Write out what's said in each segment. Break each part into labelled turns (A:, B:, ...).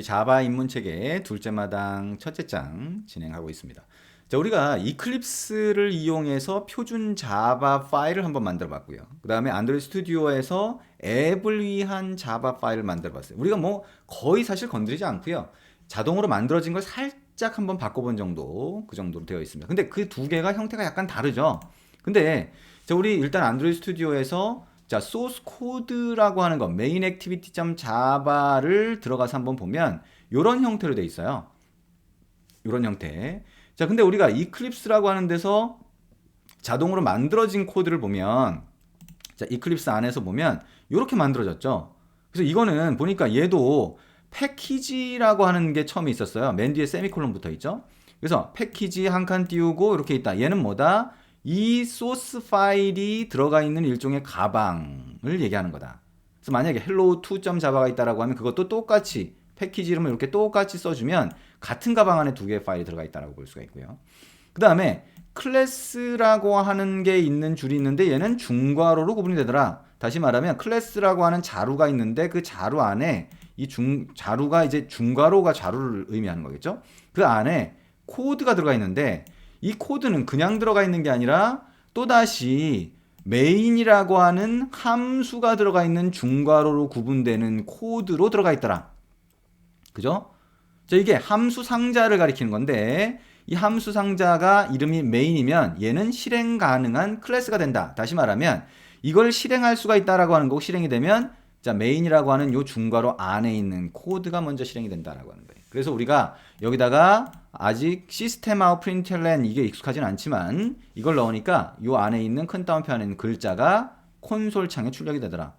A: 자바 입문체계 둘째 마당 첫째 장 진행하고 있습니다. 자, 우리가 이클립스를 이용해서 표준 자바 파일을 한번 만들어 봤고요. 그 다음에 안드로이드 스튜디오에서 앱을 위한 자바 파일을 만들어 봤어요. 우리가 뭐 거의 사실 건드리지 않고요. 자동으로 만들어진 걸 살짝 한번 바꿔본 정도, 그 정도로 되어 있습니다. 근데 그 두 개가 형태가 약간 다르죠. 근데 자, 우리 일단 안드로이드 스튜디오에서 자, 소스 코드라고 하는 거 메인 액티비티.java를 들어가서 한번 보면 이런 형태로 돼 있어요. 이런 형태. 자, 근데 우리가 이클립스라고 하는 데서 자동으로 만들어진 코드를 보면 자, 이클립스 안에서 보면 이렇게 만들어졌죠. 그래서 이거는 보니까 얘도 패키지라고 하는 게 처음에 있었어요. 맨 뒤에 세미콜론 붙어 있죠. 그래서 패키지 한 칸 띄우고 이렇게 있다. 얘는 뭐다? 이 소스 파일이 들어가 있는 일종의 가방을 얘기하는 거다. 그래서 만약에 hello2.java가 있다라고 하면 그것도 똑같이 패키지 이름을 이렇게 똑같이 써주면 같은 가방 안에 두 개의 파일이 들어가 있다라고 볼 수가 있고요. 그 다음에 클래스라고 하는 게 있는 줄이 있는데 얘는 중괄호로 구분이 되더라. 다시 말하면 클래스라고 하는 자루가 있는데 그 자루 안에 자루가 이제 중괄호가 자루를 의미하는 거겠죠. 그 안에 코드가 들어가 있는데 이 코드는 그냥 들어가 있는 게 아니라 또다시 메인이라고 하는 함수가 들어가 있는 중괄호로 구분되는 코드로 들어가 있더라. 그죠? 자, 이게 함수 상자를 가리키는 건데 이 함수 상자가 이름이 메인이면 얘는 실행 가능한 클래스가 된다. 다시 말하면 이걸 실행할 수가 있다라고 하는 거고 실행이 되면 자, 메인이라고 하는 요 중괄호 안에 있는 코드가 먼저 실행이 된다라고 하는 거예요. 그래서 우리가 여기다가 아직 시스템 아웃 프린틀n 이게 익숙하진 않지만 이걸 넣으니까 요 안에 있는 큰 따옴표 안에 있는 글자가 콘솔 창에 출력이 되더라.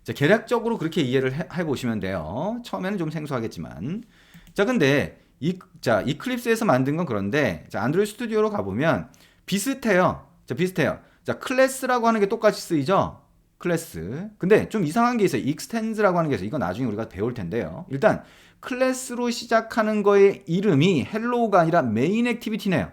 A: 자, 계략적으로 그렇게 이해를 해보시면 돼요. 처음에는 좀 생소하겠지만. 자, 근데 이클립스에서 만든 건 그런데 자, 안드로이드 스튜디오로 가보면 비슷해요. 자, 비슷해요. 자, 클래스라고 하는 게 똑같이 쓰이죠? 클래스. 근데 좀 이상한 게 있어요. extens라고 하는 게 있어요. 이거 나중에 우리가 배울 텐데요. 일단 클래스로 시작하는 거의 이름이 헬로우가 아니라 메인 액티비티네요.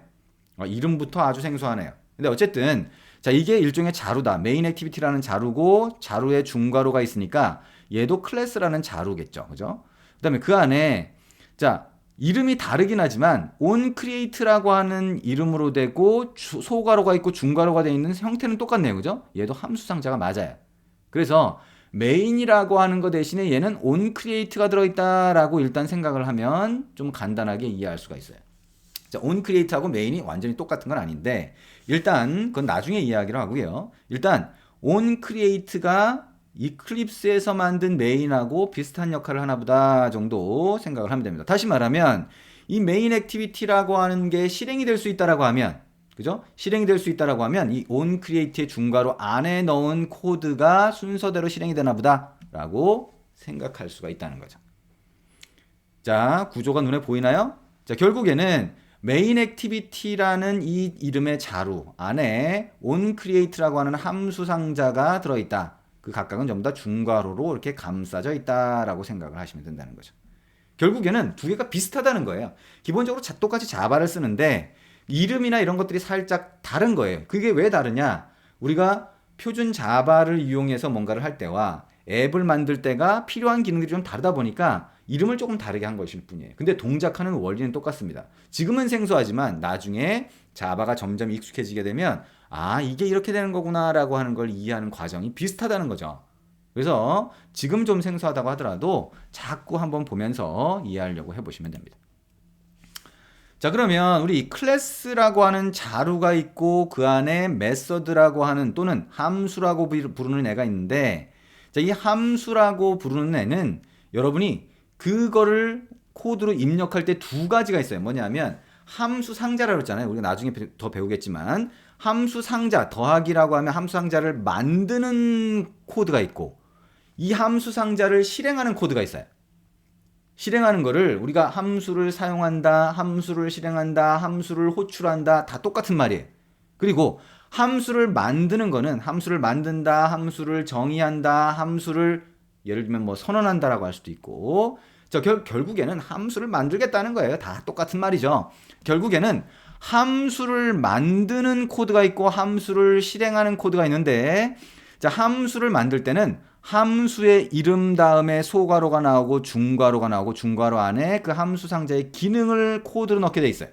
A: 이름부터 아주 생소하네요. 근데 어쨌든 자, 이게 일종의 자루다. 메인 액티비티라는 자루고 자루에 중괄호가 있으니까 얘도 클래스라는 자루겠죠. 그죠? 그다음에 그 안에 자, 이름이 다르긴 하지만 onCreate라고 하는 이름으로 되고 소괄호가 있고 중괄호가 되어 있는 형태는 똑같네요. 그죠? 얘도 함수 상자가 맞아요. 그래서 메인이라고 하는 거 대신에 얘는 onCreate가 들어있다라고 일단 생각을 하면 좀 간단하게 이해할 수가 있어요. 자, onCreate하고 메인이 완전히 똑같은 건 아닌데 일단 그건 나중에 이야기를 하고요. 일단 onCreate가 이클립스에서 만든 메인하고 비슷한 역할을 하나보다 정도 생각을 하면 됩니다. 다시 말하면 이 메인 액티비티라고 하는 게 실행이 될 수 있다라고 하면 그죠? 실행이 될 수 있다라고 하면 이 onCreate의 중괄호 안에 넣은 코드가 순서대로 실행이 되나 보다라고 생각할 수가 있다는 거죠. 자, 구조가 눈에 보이나요? 자, 결국에는 메인 액티비티라는 이 이름의 자루 안에 onCreate라고 하는 함수 상자가 들어있다. 그 각각은 전부 다 중괄호로 이렇게 감싸져 있다라고 생각을 하시면 된다는 거죠. 결국에는 두 개가 비슷하다는 거예요. 기본적으로 똑같이 자바를 쓰는데 이름이나 이런 것들이 살짝 다른 거예요. 그게 왜 다르냐? 우리가 표준 자바를 이용해서 뭔가를 할 때와 앱을 만들 때가 필요한 기능들이 좀 다르다 보니까 이름을 조금 다르게 한 것일 뿐이에요. 근데 동작하는 원리는 똑같습니다. 지금은 생소하지만 나중에 자바가 점점 익숙해지게 되면 아, 이게 이렇게 되는 거구나 라고 하는 걸 이해하는 과정이 비슷하다는 거죠. 그래서 지금 좀 생소하다고 하더라도 자꾸 한번 보면서 이해하려고 해보시면 됩니다. 자, 그러면 우리 클래스라고 하는 자루가 있고 그 안에 메서드라고 하는 또는 함수라고 부르는 애가 있는데 자, 이 함수라고 부르는 애는 여러분이 그거를 코드로 입력할 때 두 가지가 있어요. 뭐냐면 함수 상자라고 했잖아요. 우리가 나중에 더 배우겠지만 함수 상자, 더하기라고 하면 함수 상자를 만드는 코드가 있고 이 함수 상자를 실행하는 코드가 있어요. 실행하는 거를 우리가 함수를 사용한다, 함수를 실행한다, 함수를 호출한다 다 똑같은 말이에요. 그리고 함수를 만드는 거는 함수를 만든다, 함수를 정의한다, 함수를 예를 들면 뭐 선언한다라고 할 수도 있고 결국에는 함수를 만들겠다는 거예요. 다 똑같은 말이죠. 결국에는 함수를 만드는 코드가 있고 함수를 실행하는 코드가 있는데 자, 함수를 만들 때는 함수의 이름 다음에 소괄호가 나오고 중괄호가 나오고 중괄호 안에 그 함수 상자의 기능을 코드로 넣게 돼 있어요.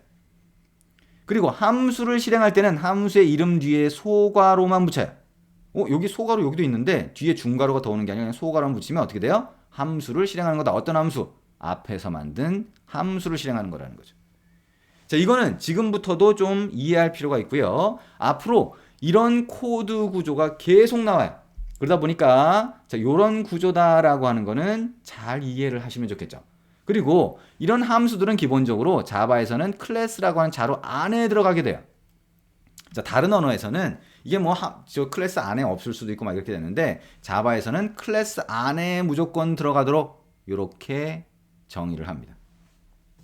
A: 그리고 함수를 실행할 때는 함수의 이름 뒤에 소괄호만 붙여요. 여기 소괄호 여기도 있는데 뒤에 중괄호가 더 오는 게 아니라 그냥 소괄호만 붙이면 어떻게 돼요? 함수를 실행하는 거다. 어떤 함수? 앞에서 만든 함수를 실행하는 거라는 거죠. 자, 이거는 지금부터도 좀 이해할 필요가 있고요. 앞으로 이런 코드 구조가 계속 나와요. 그러다 보니까 자, 이런 구조다라고 하는 거는 잘 이해를 하시면 좋겠죠. 그리고 이런 함수들은 기본적으로 자바에서는 클래스라고 하는 자료 안에 들어가게 돼요. 자, 다른 언어에서는 이게 뭐 저 클래스 안에 없을 수도 있고 막 이렇게 되는데 자바에서는 클래스 안에 무조건 들어가도록 이렇게 정의를 합니다.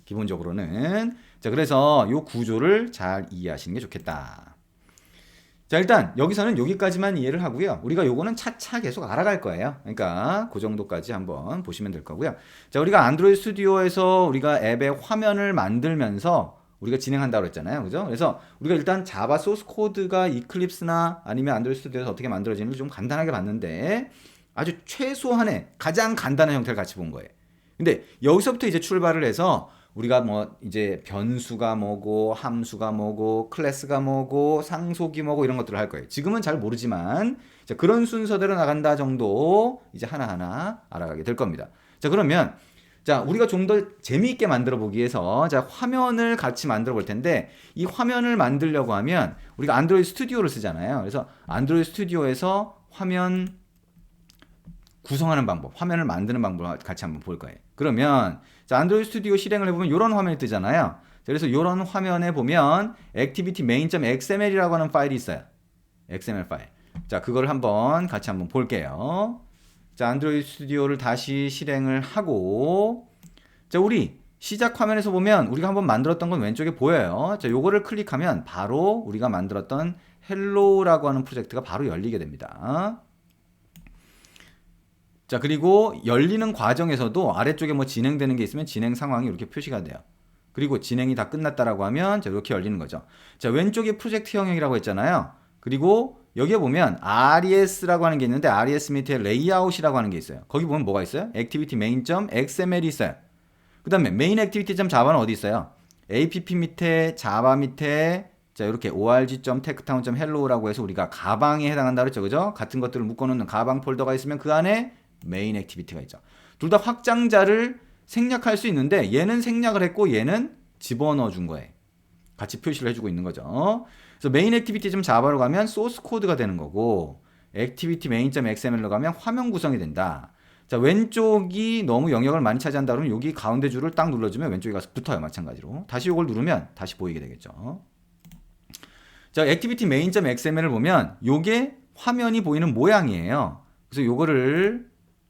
A: 기본적으로는. 자, 그래서 이 구조를 잘 이해하시는 게 좋겠다. 자, 일단 여기서는 여기까지만 이해를 하고요. 우리가 요거는 차차 계속 알아갈 거예요. 그러니까 그 정도까지 한번 보시면 될 거고요. 자, 우리가 안드로이드 스튜디오에서 우리가 앱의 화면을 만들면서 우리가 진행한다고 했잖아요. 그죠? 그래서 우리가 일단 자바 소스 코드가 이클립스나 아니면 안드로이드 스튜디오에서 어떻게 만들어지는지 좀 간단하게 봤는데 아주 최소한의 가장 간단한 형태를 같이 본 거예요. 근데 여기서부터 이제 출발을 해서 우리가 뭐 이제 변수가 뭐고 함수가 뭐고 클래스가 뭐고 상속이 뭐고 이런 것들을 할 거예요. 지금은 잘 모르지만 자, 그런 순서대로 나간다 정도 이제 하나하나 알아가게 될 겁니다. 자, 그러면 자, 우리가 좀 더 재미있게 만들어 보기 위해서 자, 화면을 같이 만들어 볼 텐데 이 화면을 만들려고 하면 우리가 안드로이드 스튜디오를 쓰잖아요. 그래서 안드로이드 스튜디오에서 화면 구성하는 방법, 화면을 만드는 방법을 같이 한번 볼 거예요. 그러면 자, 안드로이드 스튜디오 실행을 해보면 이런 화면이 뜨잖아요. 그래서 이런 화면에 보면 activity main.xml이라고 하는 파일이 있어요. XML 파일. 자, 그걸 한번 같이 한번 볼게요. 자, 안드로이드 스튜디오를 다시 실행을 하고 자, 우리 시작 화면에서 보면 우리가 한번 만들었던 건 왼쪽에 보여요. 자, 요거를 클릭하면 바로 우리가 만들었던 헬로우라고 하는 프로젝트가 바로 열리게 됩니다. 자, 그리고 열리는 과정에서도 아래쪽에 뭐 진행되는 게 있으면 진행 상황이 이렇게 표시가 돼요. 그리고 진행이 다 끝났다라고 하면 자, 이렇게 열리는 거죠. 자, 왼쪽에 프로젝트 영역이라고 했잖아요. 그리고 여기에 보면 RES라고 하는 게 있는데 RES 밑에 레이아웃이라고 하는 게 있어요. 거기 보면 뭐가 있어요? activity main.xml이 있어요. 그 다음에 main activity.java는 어디 있어요? app 밑에 자바 밑에 자, 이렇게 org.techtown.hello라고 해서 우리가 가방에 해당한다 그랬죠. 그죠? 같은 것들을 묶어놓는 가방 폴더가 있으면 그 안에 메인 액티비티가 있죠. 둘 다 확장자를 생략할 수 있는데 얘는 생략을 했고 얘는 집어넣어 준 거예요. 같이 표시를 해주고 있는 거죠. 그래서 메인 액티비티 좀 자바로 가면 소스 코드가 되는 거고 액티비티 main.xml로 가면 화면 구성이 된다. 자, 왼쪽이 너무 영역을 많이 차지한다 그러면 여기 가운데 줄을 딱 눌러주면 왼쪽에 가서 붙어요. 마찬가지로. 다시 이걸 누르면 다시 보이게 되겠죠. 자, 액티비티 main.xml을 보면 요게 화면이 보이는 모양이에요. 그래서 요거를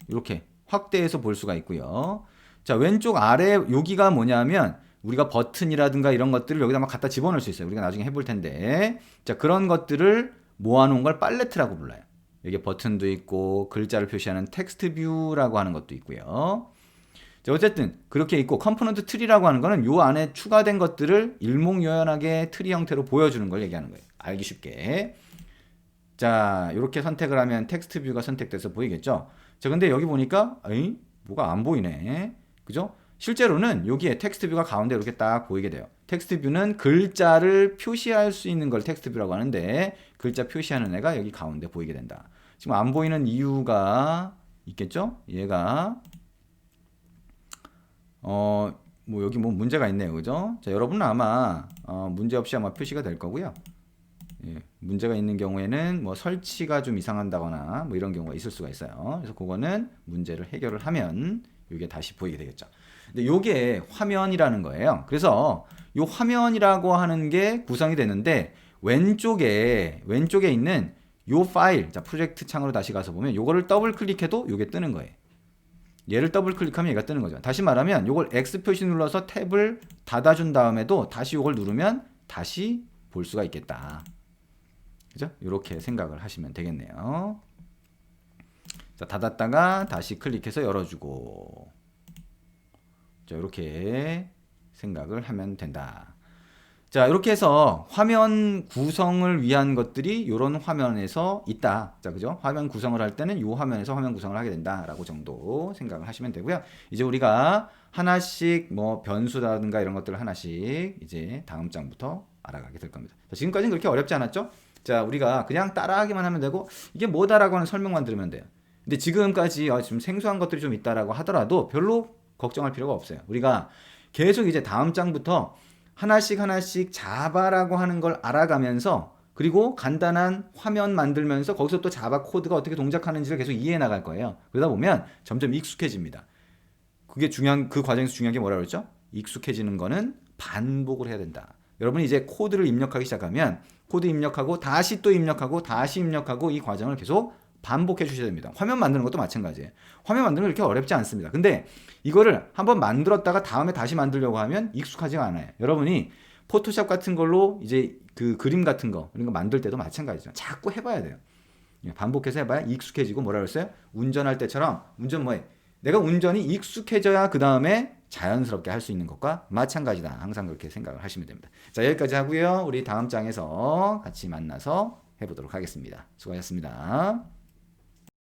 A: 이렇게 확대해서 볼 수가 있고요. 자, 왼쪽 아래 여기가 뭐냐면 우리가 버튼이라든가 이런 것들을 여기다 막 갖다 집어넣을 수 있어요. 우리가 나중에 해볼 텐데. 자, 그런 것들을 모아놓은 걸 팔레트라고 불러요. 여기 버튼도 있고 글자를 표시하는 텍스트 뷰라고 하는 것도 있고요. 자, 어쨌든 그렇게 있고 컴포넌트 트리라고 하는 거는 요 안에 추가된 것들을 일목요연하게 트리 형태로 보여주는 걸 얘기하는 거예요. 알기 쉽게. 자, 이렇게 선택을 하면 텍스트 뷰가 선택돼서 보이겠죠. 자, 근데 여기 보니까 에이, 뭐가 안 보이네. 그죠? 실제로는 여기에 텍스트 뷰가 가운데 이렇게 딱 보이게 돼요. 텍스트 뷰는 글자를 표시할 수 있는 걸 텍스트 뷰라고 하는데 글자 표시하는 애가 여기 가운데 보이게 된다. 지금 안 보이는 이유가 있겠죠? 얘가 뭐 여기 뭐 문제가 있네요. 그죠? 자, 여러분은 아마 문제 없이 아마 표시가 될 거고요. 예, 문제가 있는 경우에는 뭐 설치가 좀 이상한다거나 뭐 이런 경우가 있을 수가 있어요. 그래서 그거는 문제를 해결을 하면 이게 다시 보이게 되겠죠. 근데 요게 화면이라는 거예요. 그래서 요 화면이라고 하는 게 구성이 되는데 왼쪽에 있는 요 파일, 자, 프로젝트 창으로 다시 가서 보면 요거를 더블 클릭해도 요게 뜨는 거예요. 얘를 더블 클릭하면 얘가 뜨는 거죠. 다시 말하면 요걸 X 표시 눌러서 탭을 닫아준 다음에도 다시 요걸 누르면 다시 볼 수가 있겠다. 그죠? 이렇게 생각을 하시면 되겠네요. 자, 닫았다가 다시 클릭해서 열어주고. 자, 이렇게 생각을 하면 된다. 자, 이렇게 해서 화면 구성을 위한 것들이 이런 화면에서 있다. 자, 그죠? 화면 구성을 할 때는 이 화면에서 화면 구성을 하게 된다라고 정도 생각을 하시면 되고요. 이제 우리가 하나씩 뭐 변수라든가 이런 것들을 하나씩 이제 다음 장부터 알아가게 될 겁니다. 자, 지금까지는 그렇게 어렵지 않았죠? 자, 우리가 그냥 따라하기만 하면 되고 이게 뭐다라고 하는 설명만 들으면 돼요. 근데 지금까지 좀 생소한 것들이 좀 있다라고 하더라도 별로 걱정할 필요가 없어요. 우리가 계속 이제 다음 장부터 하나씩 하나씩 자바라고 하는 걸 알아가면서 그리고 간단한 화면 만들면서 거기서 또 자바 코드가 어떻게 동작하는지를 계속 이해해 나갈 거예요. 그러다 보면 점점 익숙해집니다. 그게 중요한, 그 과정에서 중요한 게 뭐라 그랬죠? 익숙해지는 거는 반복을 해야 된다. 여러분이 이제 코드를 입력하기 시작하면 코드 입력하고 다시 또 입력하고 다시 입력하고 이 과정을 계속 반복해 주셔야 됩니다. 화면 만드는 것도 마찬가지예요. 화면 만드는 거 이렇게 어렵지 않습니다. 근데 이거를 한번 만들었다가 다음에 다시 만들려고 하면 익숙하지가 않아요. 여러분이 포토샵 같은 걸로 이제 그 그림 같은 거 이런 거 만들 때도 마찬가지죠. 자꾸 해봐야 돼요. 반복해서 해봐야 익숙해지고 뭐라 그랬어요? 운전할 때처럼 운전 뭐해? 내가 운전이 익숙해져야 그 다음에 자연스럽게 할 수 있는 것과 마찬가지다. 항상 그렇게 생각을 하시면 됩니다. 자, 여기까지 하고요. 우리 다음 장에서 같이 만나서 해보도록 하겠습니다. 수고하셨습니다.